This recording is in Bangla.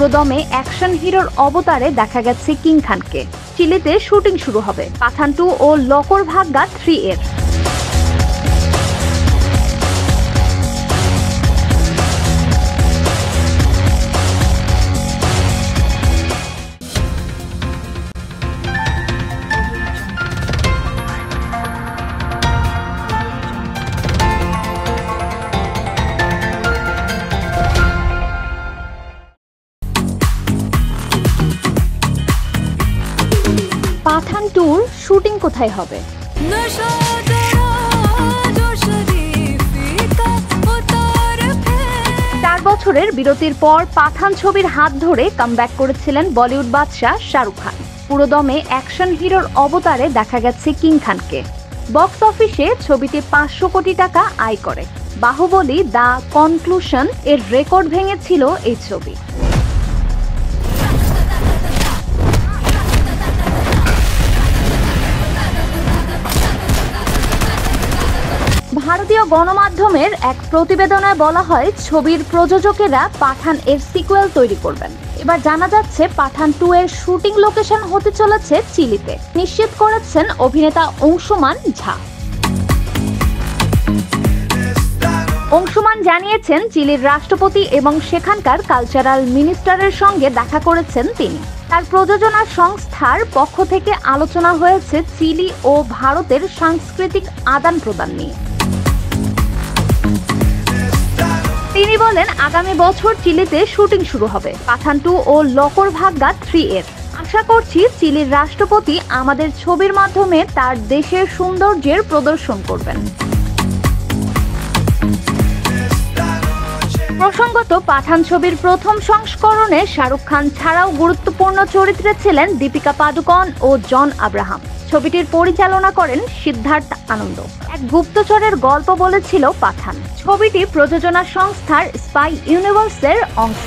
পুরোদমে অ্যাকশন হিরোর অবতারে দেখা গেছে কিং খানকে। চিলিতে শুটিং শুরু হবে পাঠান 2 ও লকর ভাগ্যা 3 এর। পাঠান 2 শুটিং কোথায় হবে? 4 বছরের বিরতির পর পাঠান ছবির হাত ধরে কামব্যাক করেছিলেন বলিউড বাদশা শাহরুখ খান। পুরোদমে অ্যাকশন হিরোর অবতারে দেখা গেছে কিং খানকে। বক্স অফিসে ছবিটি 500 কোটি টাকা আয় করে। বাহুবলী দ্য কনক্লুশন এর রেকর্ড ভেঙেছিল এই ছবি। ভারতীয় গণমাধ্যমের এক প্রতিবেদনে বলা হয়, ছবির প্রযোজকেরা পাঠান এর সিকুয়েল তৈরি করবেন। এবার জানা যাচ্ছে পাঠান 2 এর শুটিং লোকেশন হতে চলেছে চিলিতে, নিশ্চিত করেছেন অভিনেতা অংশুমান ঝা। অংশুমান জানিয়েছেন, চিলির রাষ্ট্রপতি এবং সেখানকার কালচারাল মিনিস্টারের সঙ্গে দেখা করেছেন তিনি। তার প্রযোজনা সংস্থার পক্ষ থেকে আলোচনা হয়েছে চিলি ও ভারতের সাংস্কৃতিক আদান প্রদান নিয়ে। তিনি বলেন, আগামী বছর চিলিতে শুটিং শুরু হবে পাঠান 2 ও লকর ভাগ্যা 3 এর। আশা করছি চিলির রাষ্ট্রপতি আমাদের ছবির মাধ্যমে তার দেশের সৌন্দর্যের প্রদর্শন করবেন। প্রসঙ্গত, পাঠান ছবির প্রথম সংস্করণে শাহরুখ খান ছাড়াও গুরুত্বপূর্ণ চরিত্রে ছিলেন দীপিকা পাডুকোন ও জন আব্রাহাম। ছবিটির পরিচালনা করেন সিদ্ধার্থ আনন্দ। এক গুপ্তচরের গল্প বলেছিল পাঠান। ছবিটি প্রযোজনা সংস্থার স্পাই ইউনিভার্সের অংশ।